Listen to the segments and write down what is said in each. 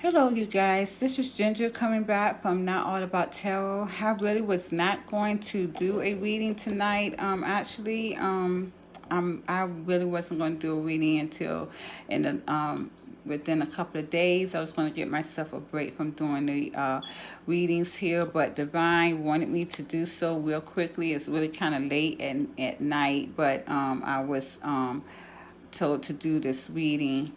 Hello, you guys. This is Ginger coming back from Not All About Tarot. I really was not going to do a reading tonight. I really wasn't going to do a reading until in the within a couple of days. I was going to get myself a break from doing the readings here, but Divine wanted me to do so real quickly. It's really kind of late at night, but I was told to do this reading.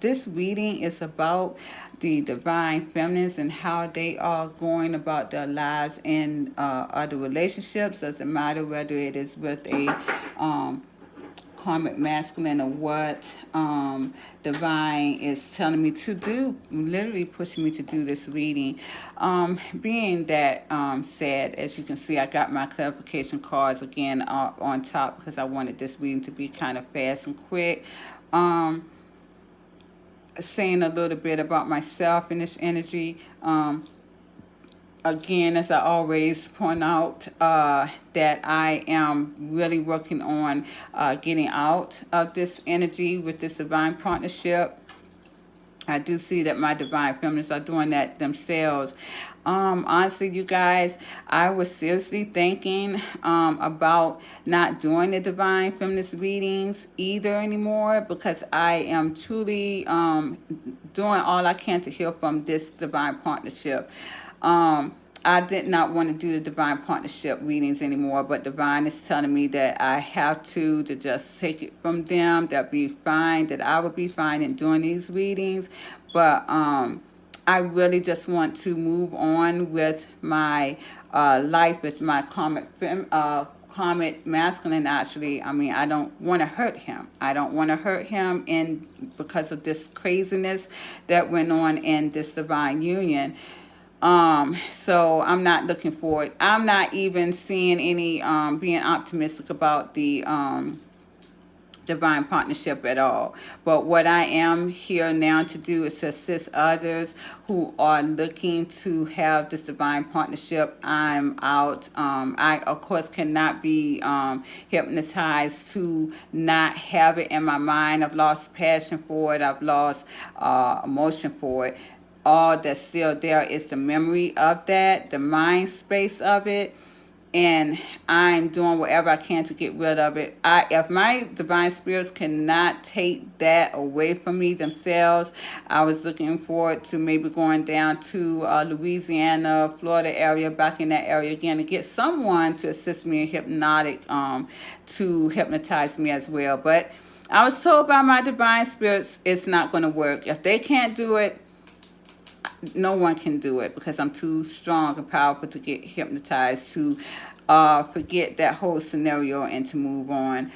This reading is about the divine feminines and how they are going about their lives in other relationships. Doesn't matter whether it is with a karmic masculine or what divine is telling me to do, literally pushing me to do this reading. Being that said, as you can see, I got my clarification cards again on top because I wanted this reading to be kind of fast and quick. Saying a little bit about myself in this energy. Again, as I always point out, that I am really working on getting out of this energy with this divine partnership. I do see that my divine feminists are doing that themselves. Honestly, you guys, I was seriously thinking about not doing the divine feminist readings either anymore because I am truly doing all I can to heal from this divine partnership. I did not want to do the divine partnership readings anymore, but divine is telling me that I have to just take it from them. That'll be fine, that I will be fine in doing these readings. But I really just want to move on with my life with my karmic masculine. Actually, I mean, I don't want to hurt him. I don't want to hurt him because of this craziness that went on in this divine union. So I'm not looking forward. I'm not even seeing any being optimistic about the divine partnership at all. But what I am here now to do is to assist others who are looking to have this divine partnership. I'm out. I of course cannot be hypnotized to not have it in my mind. I've lost passion for it. I've lost emotion for it. All that's still there is the memory of that, the mind space of it, and I'm doing whatever I can to get rid of it. If my divine spirits cannot take that away from me themselves, I was looking forward to maybe going down to Louisiana, Florida area, back in that area again, to get someone to assist me in hypnotic, to hypnotize me as well. But I was told by my divine spirits it's not going to work. If they can't do it, no one can do it because I'm too strong and powerful to get hypnotized to forget that whole scenario and to move on.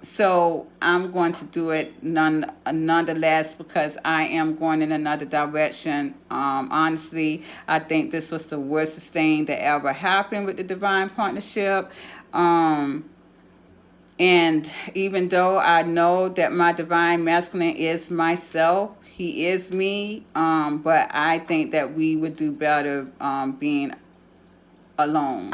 So I'm going to do it nonetheless because I am going in another direction. Honestly, I think this was the worst thing that ever happened with the divine partnership. And even though I know that my divine masculine is myself, he is me, but I think that we would do better being alone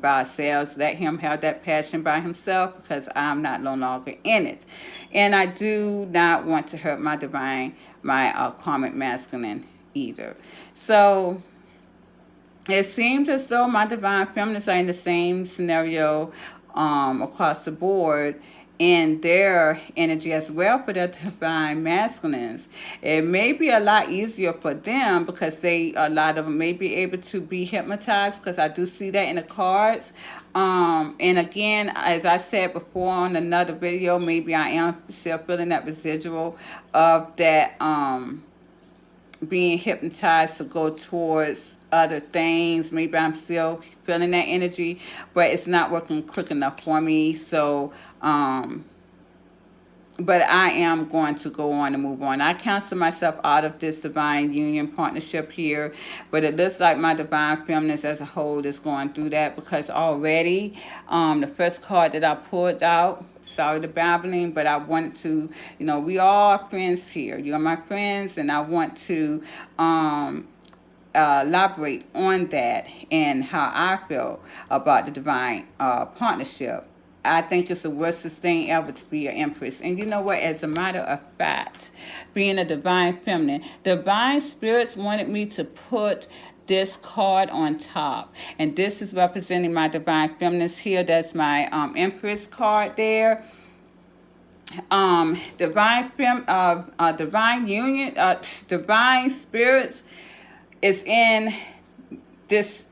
by ourselves. Let him have that passion by himself because I'm not no longer in it. And I do not want to hurt my karmic masculine either. So it seems as though my divine feminists are in the same scenario across the board in their energy as well for their divine masculines. It may be a lot easier for them because a lot of them may be able to be hypnotized because I do see that in the cards. And again, as I said before on another video, maybe I am still feeling that residual of that being hypnotized to go towards other things. Maybe I'm still feeling that energy, but it's not working quick enough for me. So, but I am going to go on and move on. I cancel myself out of this divine union partnership here, but it looks like my divine feminist as a whole is going through that because already the first card that I pulled out, sorry the babbling, but I wanted to, we all are friends here. You're my friends, and I want to elaborate on that and how I feel about the divine partnership. I think it's the worst thing ever to be an empress. And you know what? As a matter of fact, being a divine feminine, divine spirits wanted me to put this card on top, and this is representing my divine feminines here. That's my empress card there. Divine union, divine spirits is in this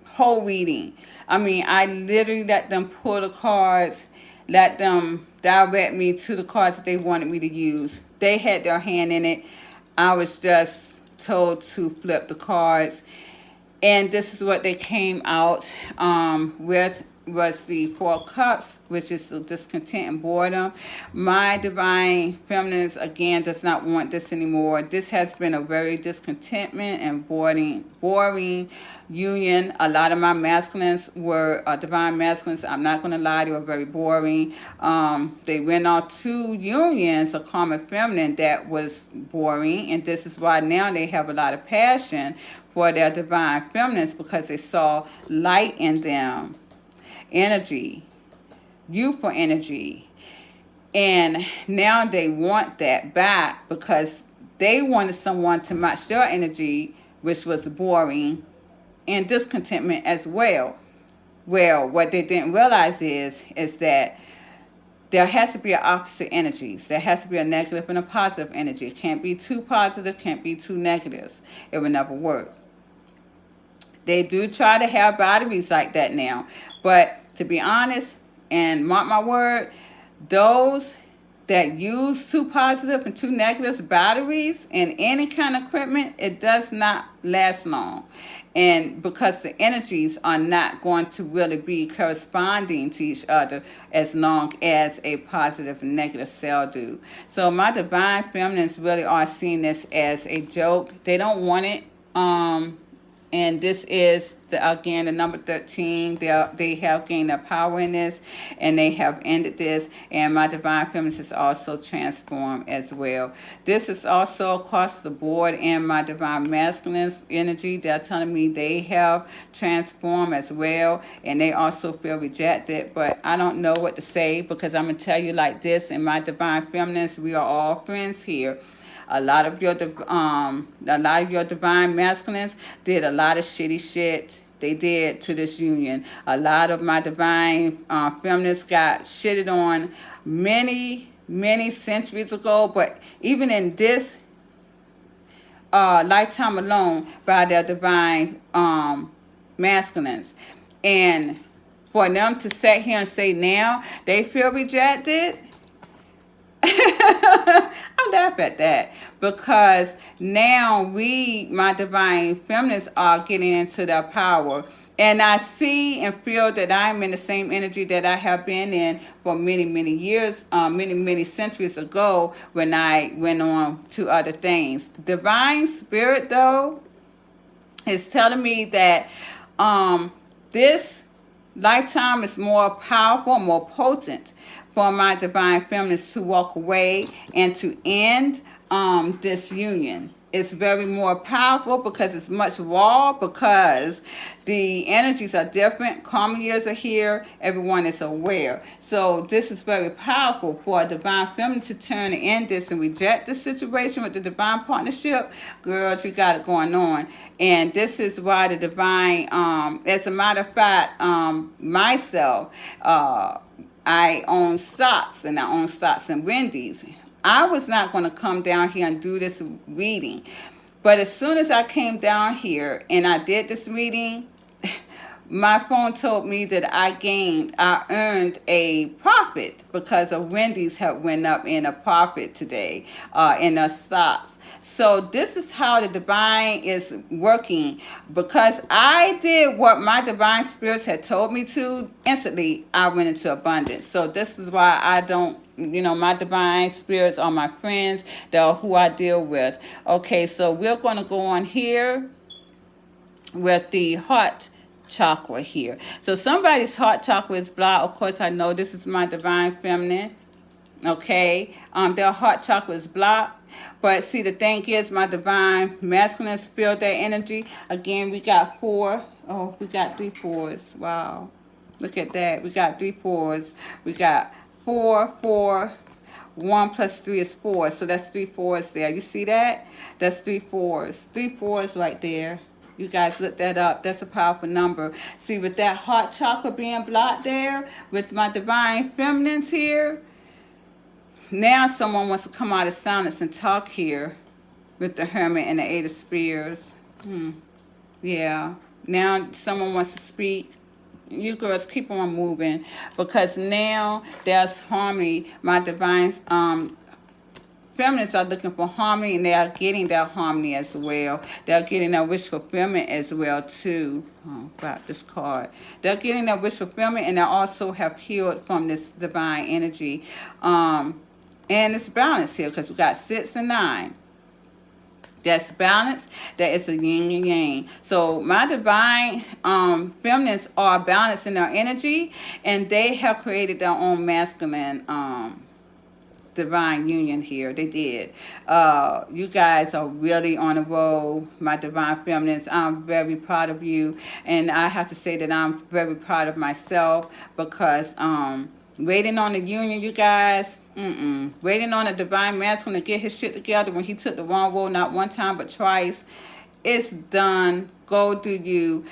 whole reading. I mean, I literally let them pull the cards, let them direct me to the cards that they wanted me to use. They had their hand in it. I was just told to flip the cards. And this is what they came out with, was the Four of Cups, which is the discontent and boredom. My divine feminines, again, does not want this anymore. This has been a very discontentment and boring union. A lot of my masculines were divine masculines. I'm not going to lie, they were very boring. They went on 2 unions, a karmic feminine, that was boring. And this is why now they have a lot of passion for their divine feminines, because they saw light in them. Energy, youthful energy, and now they want that back because they wanted someone to match their energy, which was boring and discontentment as well. Well, what they didn't realize is that there has to be an opposite energies. There has to be a negative and a positive energy. It can't be too positive, can't be too negatives. It will never work. They do try to have batteries like that now, but to be honest, and mark my word, those that use 2 positive and 2 negative batteries in any kind of equipment, it does not last long. And because the energies are not going to really be corresponding to each other as long as a positive and negative cell do. So my divine feminines really are seeing this as a joke. They don't want it. And this is, again, the number 13. They have gained their power in this, and they have ended this. And my divine feminines is also transformed as well. This is also across the board in my divine masculine's energy. They're telling me they have transformed as well, and they also feel rejected. But I don't know what to say, because I'm going to tell you like this. In my divine feminines, we are all friends here. A lot of your divine masculines did a lot of shitty shit. They did to this union. A lot of my divine feminists got shitted on many centuries ago. But even in this lifetime alone, by their divine masculines, and for them to sit here and say now they feel rejected. I laugh at that, because now my divine feminists are getting into their power, and I see and feel that I'm in the same energy that I have been in for many years, many centuries ago, when I went on to other things. Divine spirit, though, is telling me that this lifetime is more powerful, more potent for my divine feminines to walk away and to end this union. It's very more powerful because it's much raw, because the energies are different. Karma years are here. Everyone is aware. So this is very powerful for a divine feminine to turn and end this and reject the situation with the divine partnership. Girls, you got it going on. And this is why the divine, as a matter of fact, myself, I own stocks, and I own stocks in Wendy's. I was not going to come down here and do this reading. But as soon as I came down here and I did this reading, my phone told me that I earned a profit because of Wendy's had went up in a profit today in their stocks. So this is how the divine is working. Because I did what my divine spirits had told me to, instantly I went into abundance. So this is why I don't, my divine spirits are my friends. They're who I deal with. Okay, so we're going to go on here with the heart chakra here. So somebody's heart chakra is blocked. Of course, I know this is my divine feminine. Okay, their heart chakra is blocked. But see, the thing is, my divine masculines feel their energy. Again, we got 4. Oh, we got 3 4s. Wow. Look at that. We got 3 4s. We got 4, 4. 1 plus 3 is 4. So that's 3 4s there. You see that? That's 3 4s. 3 4s right there. You guys look that up. That's a powerful number. See, with that heart chakra being blocked there, with my divine feminines here, now someone wants to come out of silence and talk here with the Hermit and the 8 of Spears. Yeah. Now someone wants to speak. You girls keep on moving, because now there's harmony. My divine feminists are looking for harmony, and they are getting that harmony as well. They're getting that wish fulfillment as well too. Oh, grab this card. They're getting that wish fulfillment, and they also have healed from this divine energy. And it's balanced here, because we got 6 and 9. That's balanced. That is a yin and yang. So my divine feminines are balanced in their energy, and they have created their own masculine divine union here. They did. You guys are really on a roll, my divine feminines. I'm very proud of you, and I have to say that I'm very proud of myself, because waiting on the union, you guys. Waiting on a divine masculine to get his shit together when he took the wrong road, not one time but twice. It's done. Go do you.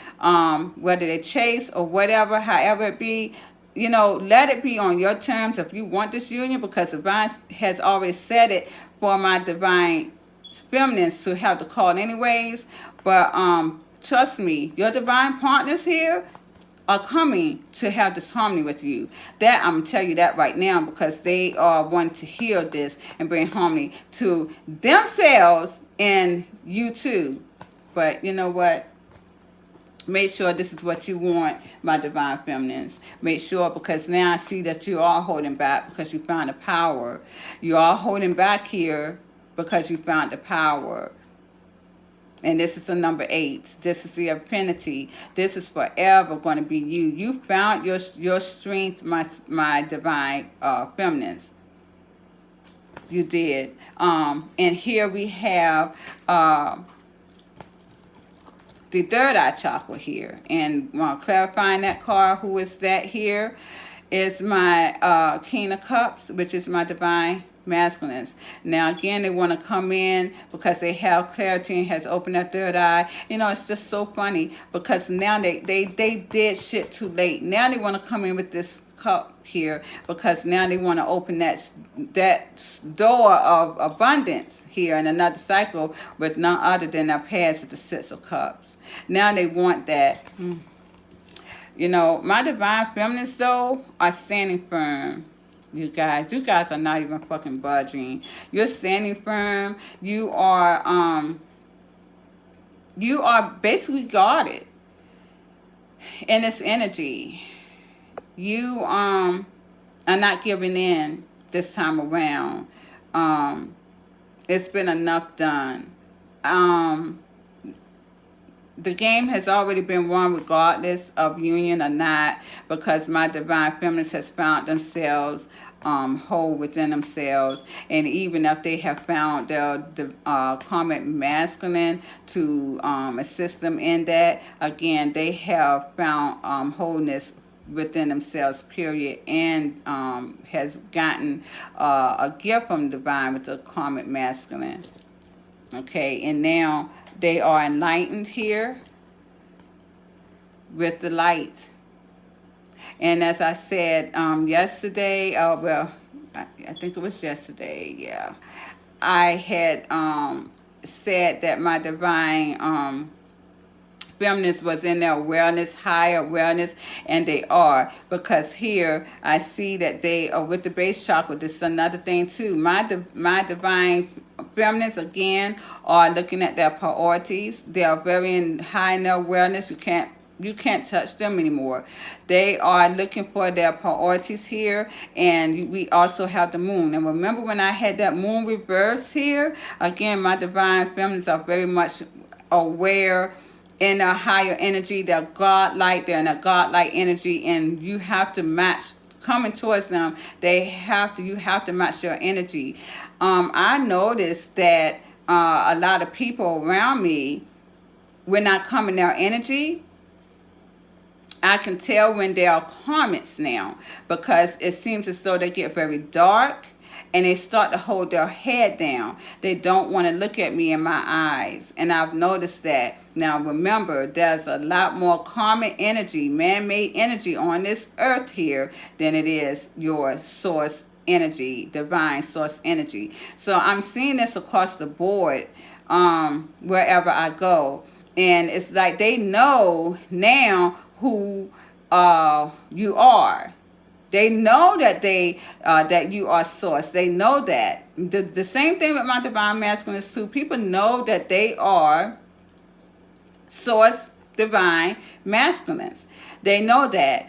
Whether they chase or whatever, however it be, you know, let it be on your terms if you want this union, because divine has already said it for my divine feminines to have the call anyways. But trust me, your divine partners here are coming to have this harmony with you. That I'm gonna tell you that right now, because they are wanting to heal this and bring harmony to themselves and you too. But you know what? Make sure this is what you want, my divine feminines. Make sure, because now I see that you are holding back because you found the power. You are holding back here because you found the power. And this is a number 8. This is the affinity. This is forever going to be you. You found your strength, my divine feminines. You did. And here we have the third eye chakra here. And clarifying that card, who is that here? Is my King of Cups, which is my divine masculines. Now again, they want to come in because they have clarity and has opened that third eye. You know, it's just so funny, because now they did shit too late. Now they want to come in with this cup here, because now they want to open that door of abundance here in another cycle with none other than their past with the 6 of Cups. Now they want that. You know, my divine feminines though are standing firm. You guys are not even fucking budging. You're standing firm. You are basically guarded in this energy. You are not giving in this time around. It's been enough done. The game has already been won regardless of union or not, because my divine feminines has found themselves whole within themselves. And even if they have found their karmic masculine to assist them in that, again, they have found wholeness within themselves, period, and has gotten a gift from the divine with the karmic masculine. Okay, and now they are enlightened here with the light. And as I said yesterday, well, I think it was yesterday, yeah, I had said that my divine feminines was in their awareness, higher awareness, and they are, because here I see that they are with the base chakra. This is another thing too. My divine feminines again are looking at their priorities. They are very high in their awareness. You can't touch them anymore. They are looking for their priorities here. And we also have the moon. And remember when I had that moon reverse here? Again, my divine feminines are very much aware in a higher energy. They're godlike. They're in a godlike energy. And you have to match coming towards them. You have to match your energy. I noticed that a lot of people around me, when I come in their energy, I can tell when they are karmics now, because it seems as though they get very dark and they start to hold their head down. They don't want to look at me in my eyes. And I've noticed that. Now remember, there's a lot more karmic energy, man-made energy on this earth here than it is your source energy, divine source energy. So I'm seeing this across the board wherever I go. And it's like they know now who you are. They know that that you are source. They know that. The same thing with my divine masculines too. People know that they are source divine masculines. They know that.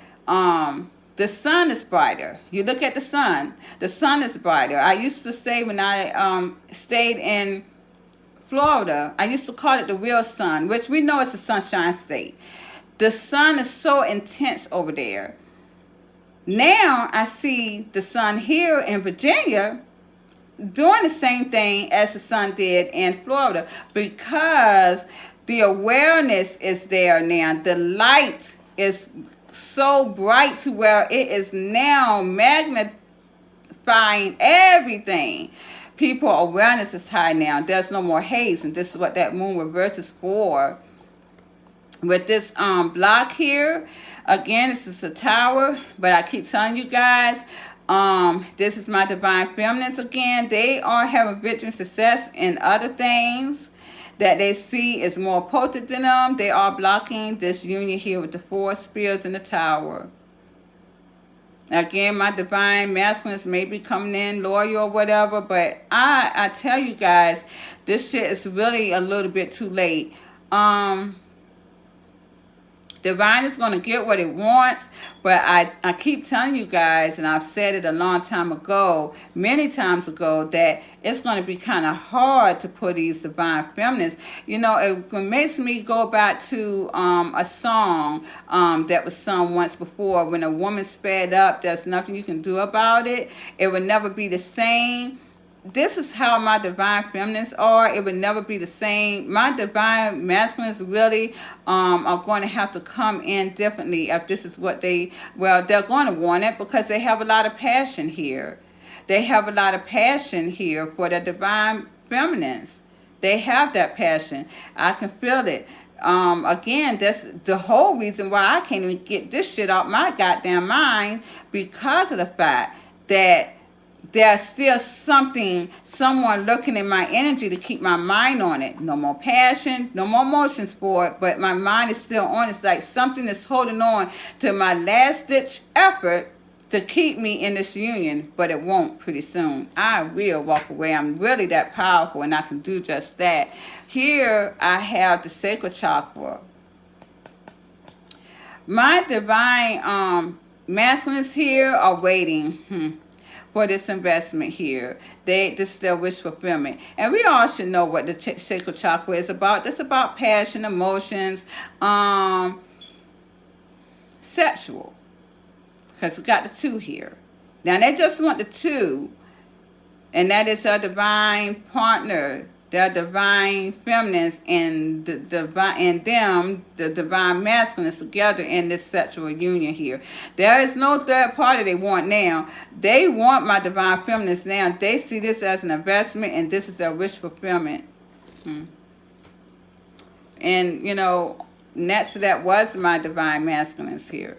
The sun is brighter. You look at the sun is brighter. I used to say when I stayed in Florida, I used to call it the real sun, which we know it's a sunshine state. The sun is so intense over there. Now I see the sun here in Virginia doing the same thing as the sun did in Florida, because the awareness is there now. The light is so bright to where it is now magnifying everything. People awareness is high now. There's no more haze, and this is what that moon reverse is for. With this block here, again, this is a tower, but I keep telling you guys, this is my divine feminines again. They are having victory and success in other things that they see is more potent than them. They are blocking this union here with the 4 spears in the tower. Again, my divine masculines may be coming in loyal or whatever, but I tell you guys, this shit is really a little bit too late. Divine is going to get what it wants, but I keep telling you guys, and I've said it a long time ago, many times ago, that it's going to be kind of hard to put these divine feminines. You know, it makes me go back to a song that was sung once before. When a woman sped up, there's nothing you can do about it. It will never be the same. This is how my divine feminines are. It would never be the same. My divine masculines really are going to have to come in differently if this is what they're going to want it, because they have a lot of passion here. They have a lot of passion here for the divine feminines. They have that passion. I can feel it. Again, that's the whole reason why I can't even get this shit out my goddamn mind, because of the fact that there's still someone looking in my energy to keep my mind on it. No more passion, no more emotions for it, but my mind is still on. It's like something is holding on to my last-ditch effort to keep me in this union, but it won't pretty soon. I will walk away. I'm really that powerful, and I can do just that. Here, I have the sacral chakra. My divine masculines here are waiting for this investment here. This is their wish fulfillment. And we all should know what the sacral chakra is about. It's about passion, emotions, sexual. Because we got the 2 here. Now they just want the 2. And that is our divine partner, their divine feminines, and the divine masculines together in this sexual union here. There is no third party they want now. They want my divine feminines now. They see this as an investment, and this is their wish fulfillment. And, you know, next to that was my divine masculines here.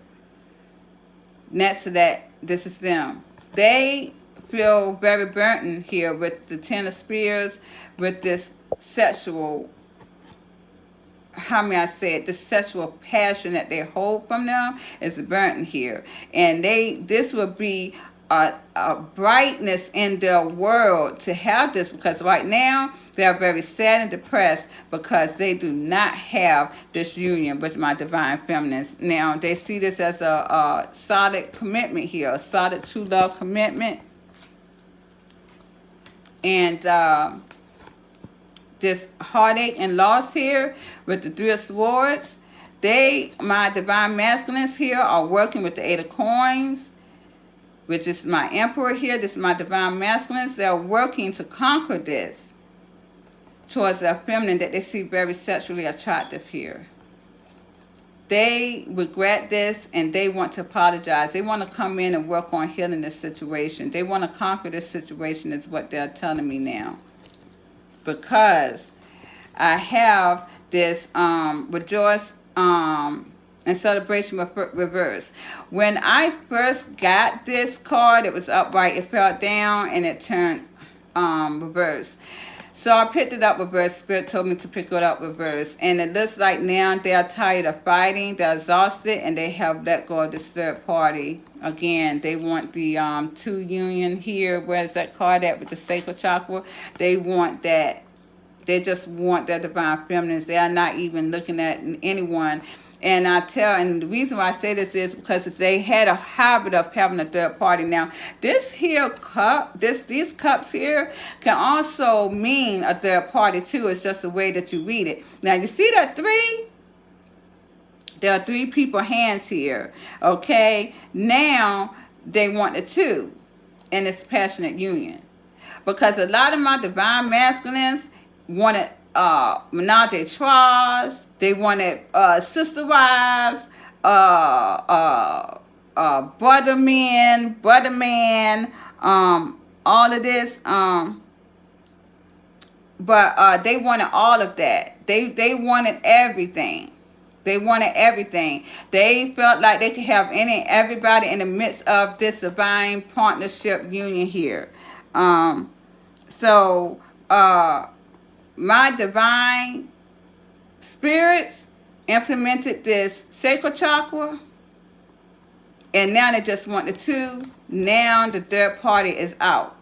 Next to that, this is them. They feel very burdened here with the 10 of spears, with this sexual, how may I say it, the sexual passion that they hold from them is burdened here. And this would be a brightness in their world to have this, because right now they are very sad and depressed because they do not have this union with my divine feminines. Now they see this as a solid commitment here, a solid true love commitment. And this heartache and loss here with the 3 of swords, my divine masculines here are working with the 8 of coins, which is my emperor here. This is my divine masculines. They're working to conquer this towards their feminine that they see very sexually attractive here. they regret this and they want to apologize. They want to come in and work on healing this situation. They want to conquer this situation is what they're telling me now. Because I have this rejoice and celebration reverse. When I first got this card, it was upright. It fell down and it turned reverse. So I picked it up reverse. Spirit told me to pick it up reverse. And it looks like now they are tired of fighting. They're exhausted and they have let go of this third party. Again, they want the 2 union here. Where's that card at with the sacral chakra? They want that. They just want their divine feminines. They are not even looking at anyone. And and the reason why I say this is because they had a habit of having a third party. Now, this here cup, these cups here can also mean a third party too. It's just the way that you read it. Now, you see that 3? There are 3 people hands here. Okay. Now, they want the 2 in this passionate union. Because a lot of my divine masculines wanted menage a trois. They wanted sister wives, brother man, all of this. But they wanted all of that. They wanted everything. They wanted everything. They felt like they could have everybody in the midst of this divine partnership union here. My divine spirits implemented this sacral chakra, and now they just want the 2. Now the third party is out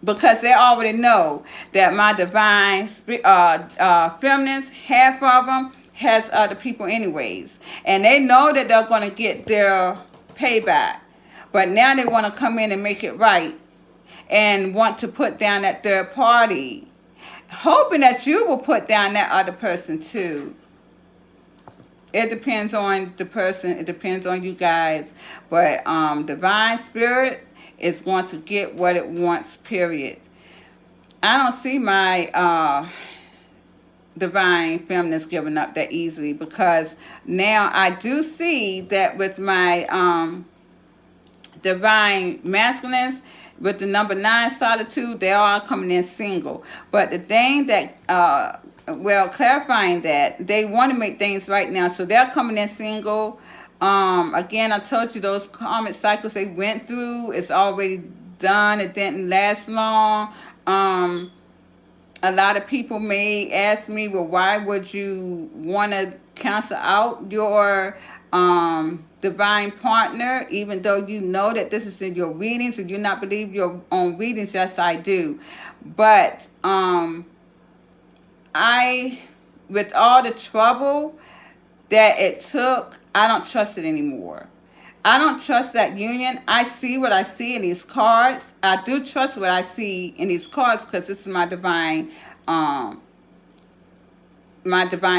because they already know that my divine feminines, half of them has other people anyways, and they know that they're going to get their payback, but now they want to come in and make it right and want to put down that third party, hoping that you will put down that other person too. It depends on the person. It depends on you guys. But divine spirit is going to get what it wants, period. I don't see my divine feminines giving up that easily, because now I do see that with my divine masculines, with the number 9 solitude, they are coming in single. But the thing that, clarifying that, they want to make things right now. So they're coming in single. Again, I told you those karmic cycles they went through, it's already done. It didn't last long. A lot of people may ask me, well, why would you want to cancel out your divine partner, even though you know that this is in your readings and you not believe your own readings? Yes, I do. But with all the trouble that it took, I don't trust it anymore. I don't trust that union. I see what I see in these cards. I do trust what I see in these cards because this is my divine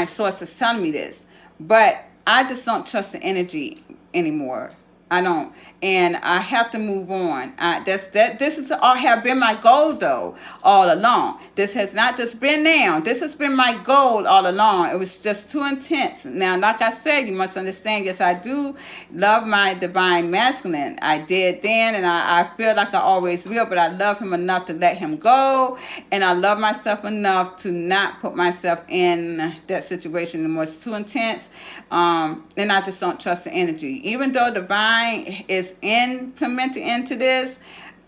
source is telling me this. But I just don't trust the energy anymore. I don't, and I have to move on. This is all have been my goal though all along. This has not just been now. This has been my goal all along. It was just too intense. Now, like I said, you must understand. Yes, I do love my divine masculine. I did then, and I feel like I always will. But I love him enough to let him go, and I love myself enough to not put myself in that situation anymore. It's too intense, and I just don't trust the energy, even though divine is implemented into this.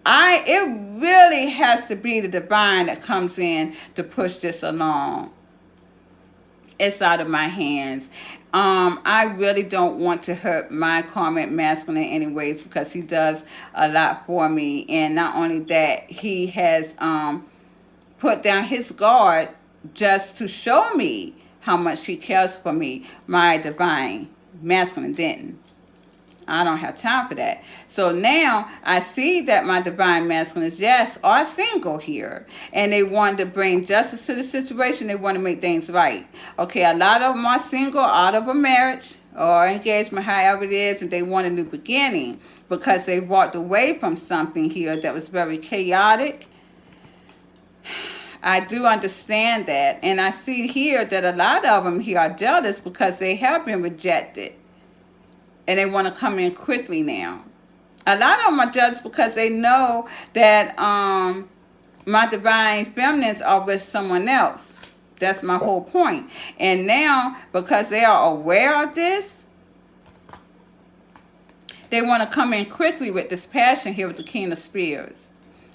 It really has to be the divine that comes in to push this along. It's out of my hands. I really don't want to hurt my karmic masculine anyways, because he does a lot for me. And not only that, he has put down his guard just to show me how much he cares for me. My divine masculine didn't. I don't have time for that. So now I see that my divine masculines, yes, are single here. And they want to bring justice to the situation. They want to make things right. Okay, a lot of them are single out of a marriage or engagement, however it is, and they want a new beginning because they walked away from something here that was very chaotic. I do understand that. And I see here that a lot of them here are jealous because they have been rejected. And they want to come in quickly now. A lot of them are jealous because they know that my divine feminines are with someone else. That's my whole point. And now, because they are aware of this, they want to come in quickly with this passion here with the King of Spears.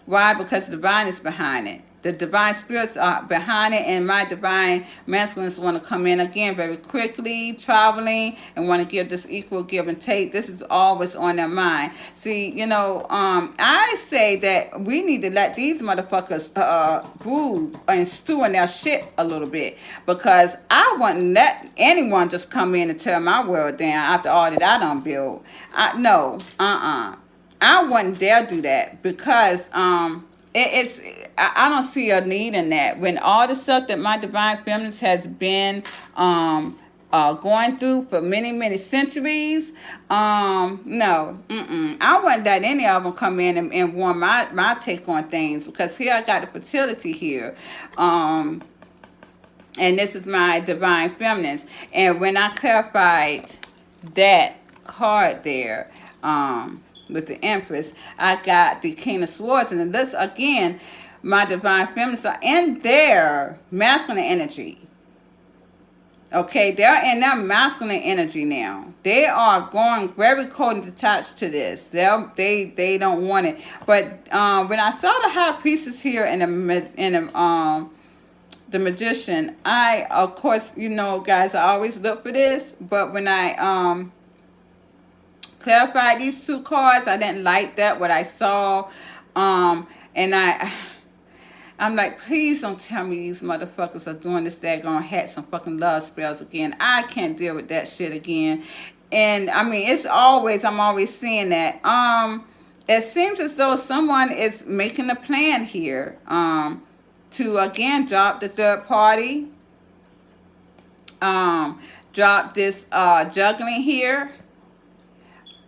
Why? Because the divine is behind it. The divine spirits are behind it, and my divine masculines want to come in again very quickly, traveling, and want to give this equal give and take. This is always on their mind. See, you know, I say that we need to let these motherfuckers brew and stew in their shit a little bit, because I wouldn't let anyone just come in and tear my world down after all that I done built. No, I wouldn't dare do that, because I don't see a need in that. When all the stuff that my divine feminines has been going through for many, many centuries, no, I wouldn't let any of them come in and want my take on things, because here I got the fertility here. And this is my divine feminines. And when I clarified that card there, with the Empress, I got the King of Swords, and this again, my divine feminines are in their masculine energy. Okay, they're in their masculine energy now. They are going very cold and detached to this. They don't want it. But when I saw the High Priestess here in the Magician, I, of course, you know, guys, I always look for this. But when I clarified these two cards, I didn't like that what I saw, and I'm like, please don't tell me these motherfuckers are doing this daggone hat some fucking love spells again. I can't deal with that shit again. And I mean, I'm always seeing that. It seems as though someone is making a plan here to again drop the third party, drop this juggling here.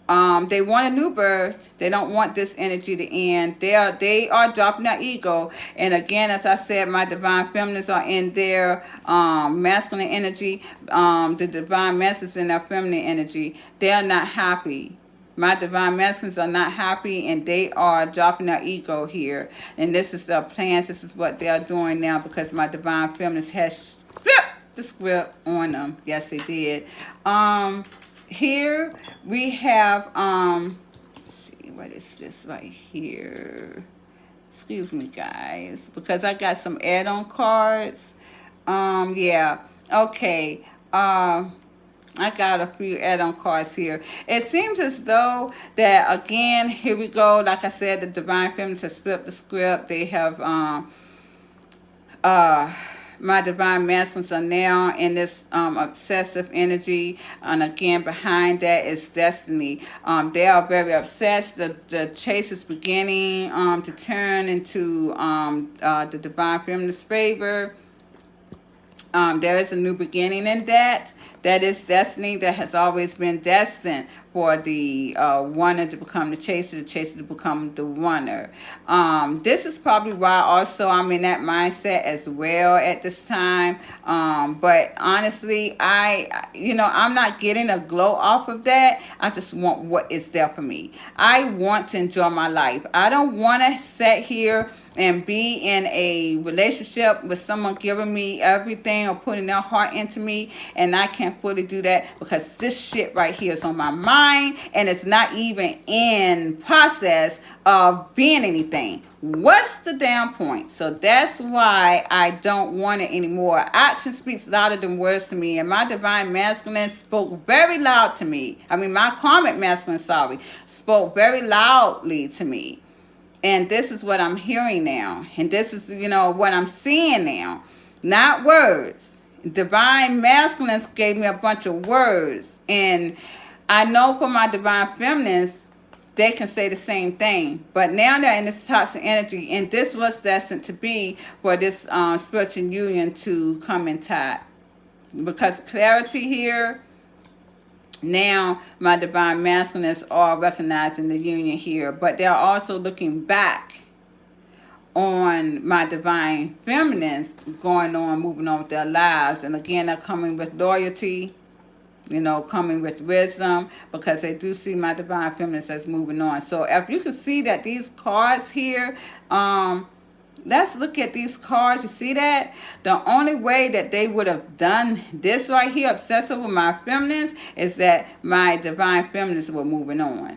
They want a new birth. They don't want this energy to end. They are dropping their ego. And again, as I said, my divine feminines are in their masculine energy. The divine masculines in their feminine energy. They are not happy. My divine masculines are not happy, and they are dropping their ego here. And this is their plans. This is what they are doing now, because my divine feminines has flipped the script on them. Yes, they did. Here we have, let's see, what is this right here? Excuse me, guys, because I got some add-on cards. Yeah, okay. I got a few add-on cards here. It seems as though that, again, here we go. Like I said, the divine feminines have split the script. They have, my divine masculines are now in this obsessive energy, and again behind that is destiny. They are very obsessed. The chase is beginning to turn into the divine feminine's favor. There is a new beginning in that. That is destiny that has always been destined for the oner to become the chaser to become the oner. This is probably why also I'm in that mindset as well at this time. But honestly, I'm not getting a glow off of that. I just want what is there for me. I want to enjoy my life. I don't want to sit here and be in a relationship with someone giving me everything or putting their heart into me, and I can't fully do that because this shit right here is on my mind, and it's not even in process of being anything. What's the damn point? So that's why I don't want it anymore. Action speaks louder than words to me, and my divine masculine spoke very loud to me. I mean, my karmic masculine, spoke very loudly to me. And this is what I'm hearing now. And this is, what I'm seeing now. Not words. Divine masculines gave me a bunch of words. And I know for my divine feminines, they can say the same thing. But now they're in this toxic energy. And this was destined to be for this spiritual union to come intact. Because clarity here, now my divine masculines are recognizing the union here, but they're also looking back on my divine feminines going on, moving on with their lives. And again, they're coming with loyalty, you know, coming with wisdom, because they do see my divine feminines as moving on. So if you can see that these cards here, let's look at these cards. You see that? The only way that they would have done this right here, obsessive with my feminines, is that my divine feminines were moving on.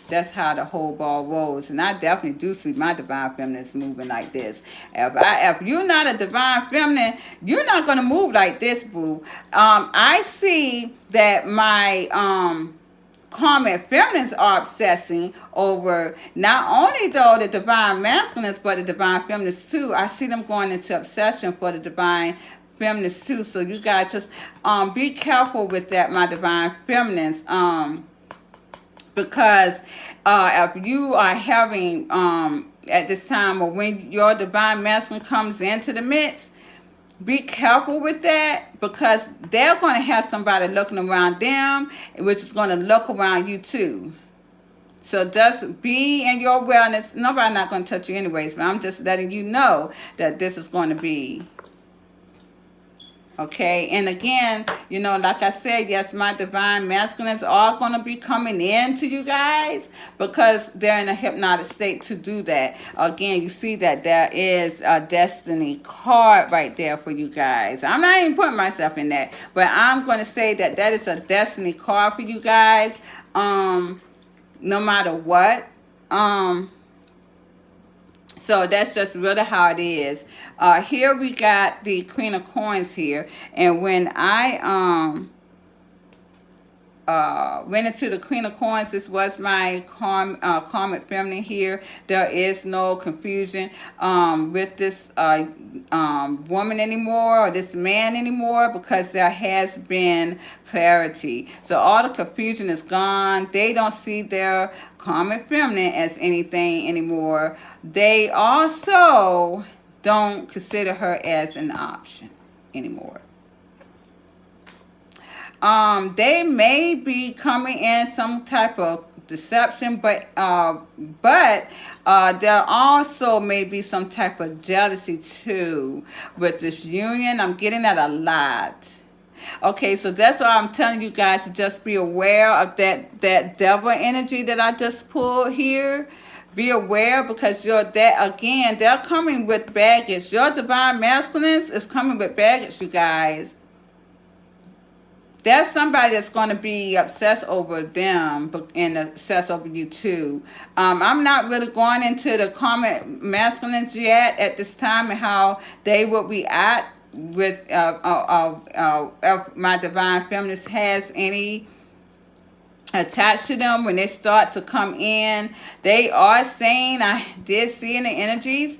That's how the whole ball rolls. And I definitely do see my divine feminines moving like this. If you're not a divine feminine, you're not going to move like this, boo. I see that my karmic feminines are obsessing over not only though the divine masculines, but the divine feminines too. I see them going into obsession for the divine feminines too. So you guys just be careful with that, my divine feminines. Because if you are having at this time, or when your divine masculine comes into the midst, be careful with that, because they're going to have somebody looking around them, which is going to look around you too. So just be in your awareness. Nobody's not going to touch you anyways, but I'm just letting you know that this is going to be. Okay, and again, you know, like I said, yes, my divine masculines are going to be coming in to you guys, because they're in a hypnotic state to do that. Again, you see that there is a destiny card right there for you guys. I'm not even putting myself in that, but I'm going to say that that is a destiny card for you guys, no matter what. So that's just really how it is. Here we got the Queen of Coins here. And when I went into the Queen of Coins, this was my karmic feminine here. There is no confusion with this woman anymore, or this man anymore, because there has been clarity. So all the confusion is gone. They don't see their karmic feminine as anything anymore. They also don't consider her as an option anymore. They may be coming in some type of deception, but there also may be some type of jealousy too with this union. I'm getting that a lot. Okay, so that's why I'm telling you guys to just be aware of that devil energy that I just pulled here. Be aware, because they're coming with baggage. Your divine masculines is coming with baggage, you guys. There's somebody that's going to be obsessed over them and obsessed over you too. I'm not really going into the karmic masculines yet at this time, and how they will react with if my divine feminines has any attached to them when they start to come in. They are saying, I did see in the energies,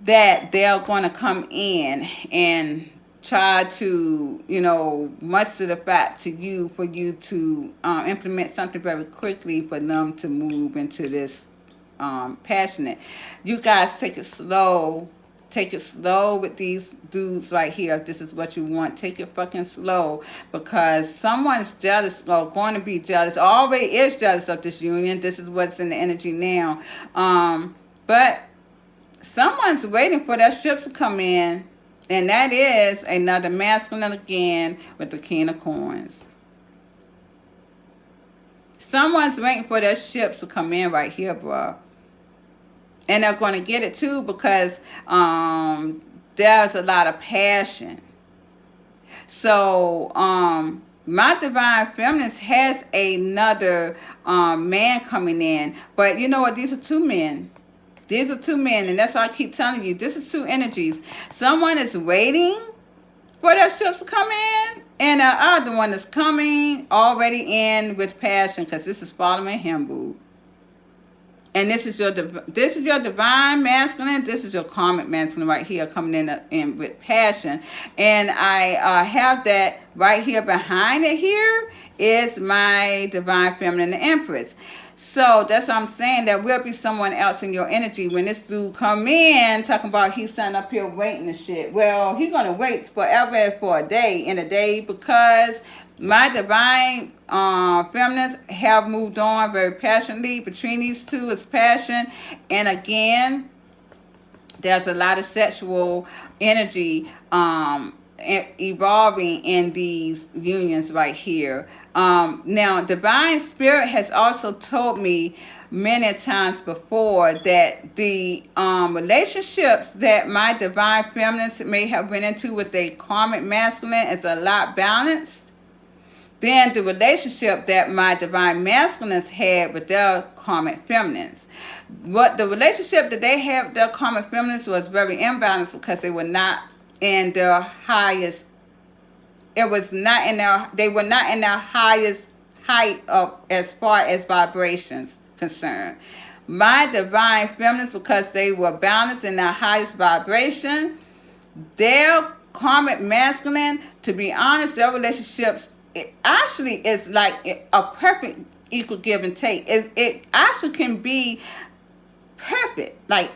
that they're going to come in and try to, you know, muster the fact to you, for you to implement something very quickly, for them to move into this passionate. You guys take it slow. Take it slow with these dudes right here. If this is what you want, take it fucking slow, because someone's jealous, or going to be jealous, already is jealous of this union. This is what's in the energy now. But someone's waiting for their ships to come in, and that is another masculine again with the King of Coins. Someone's waiting for their ships to come in right here, bro. And they're going to get it too, because there's a lot of passion. So my divine feminines has another man coming in. But you know what? These are two men. These are two men. And that's why I keep telling you, this is two energies. Someone is waiting for their ships to come in, and the other one is coming already in with passion, because this is following him, boo. And this is your divine masculine. This is your karmic masculine right here, coming in with passion. And I have that right here behind it. Here is my divine feminine, the Empress. So that's what I'm saying. There will be someone else in your energy when this dude come in talking about he's standing up here waiting and shit. Well, he's gonna wait forever for a day, because my divine feminines have moved on very passionately. Between these two is passion. And again, There's a lot of sexual energy evolving in these unions right here. Now, Divine Spirit has also told me many times before that the relationships that my Divine Feminines may have went into with a Karmic Masculine is a lot balanced than the relationship that my Divine Masculines had with their Karmic Feminines. What the relationship that they had with their Karmic Feminines was very imbalanced because they were not in their highest, they were not in their highest height of as far as vibrations concerned. My Divine Feminines, because they were balanced in their highest vibration, their Karmic Masculine, to be honest, their relationships, it actually is like a perfect equal give and take. It actually can be perfect, like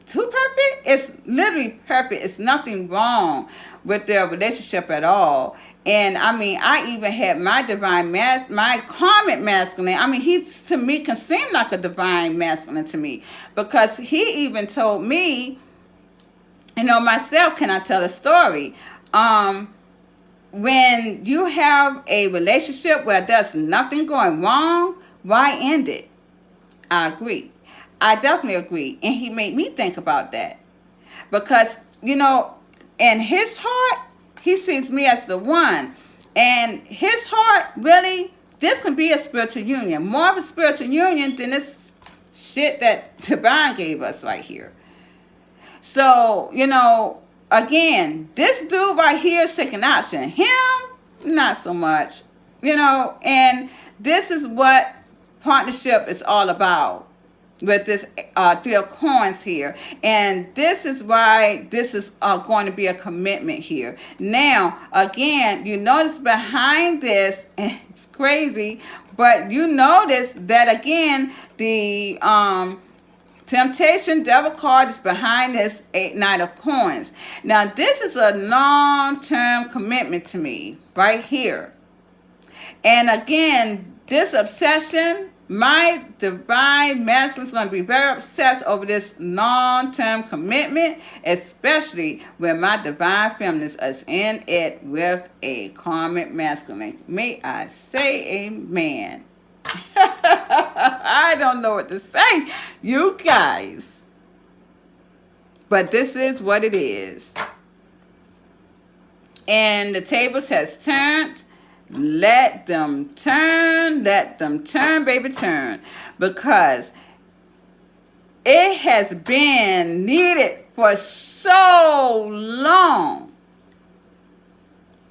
too perfect. It's literally perfect. It's nothing wrong with their relationship at all. And I mean, I even had my my Karmic Masculine. I mean, he to me can seem like a Divine Masculine to me, because he even told me, myself, can I tell a story? When you have a relationship where there's nothing going wrong, why end it? I agree. I definitely agree. And he made me think about that. Because, in his heart, he sees me as the one. And his heart, really, this can be a spiritual union. More of a spiritual union than this shit that Divine gave us right here. So, again, this dude right here is taking action. Him, not so much. And this is what partnership is all about with this Three of Coins here. And this is why this is going to be a commitment here. Now, again, you notice behind this, it's crazy, but you notice that, again, the Temptation Devil card is behind this Knight of Coins. Now, this is a long-term commitment to me right here. And again, this obsession, my Divine Masculine is going to be very obsessed over this long-term commitment, especially when my Divine Feminine is in it with a Karmic Masculine. May I say amen. I don't know what to say, you guys. But this is what it is. And the tables has turned. Let them turn, baby, turn. Because it has been needed for so long.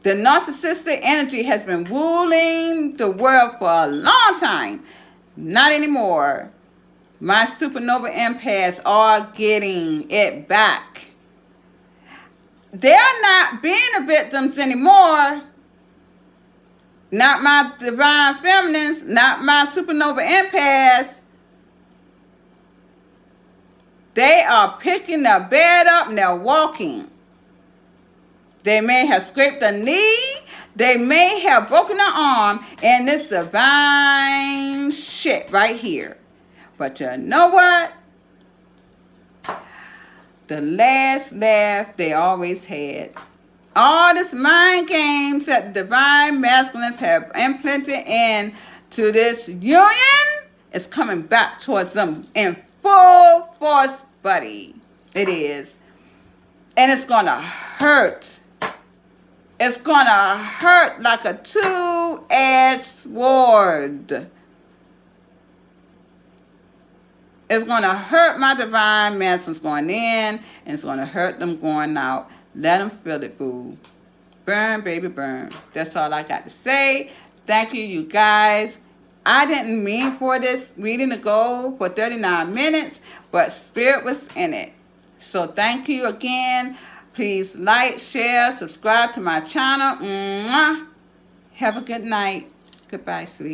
The narcissistic energy has been ruling the world for a long time. Not anymore. My supernova empaths are getting it back. They're not being the victims anymore. Not my Divine Feminines, not my supernova empaths. They are picking their bed up and they're walking. They may have scraped a knee. They may have broken an arm in this divine shit right here. But you know what? The last laugh they always had. All this mind games that the Divine Masculines have implanted into this union is coming back towards them in full force, buddy. It is. And it's going to hurt. It's going to hurt like a two-edged sword. It's going to hurt my Divine Masculines going in, and it's going to hurt them going out. Let them feel it, boo. Burn, baby, burn. That's all I got to say. Thank you, you guys. I didn't mean for this reading to go for 39 minutes, but Spirit was in it. So thank you again. Please like, share, subscribe to my channel. Mwah. Have a good night. Goodbye, sweet.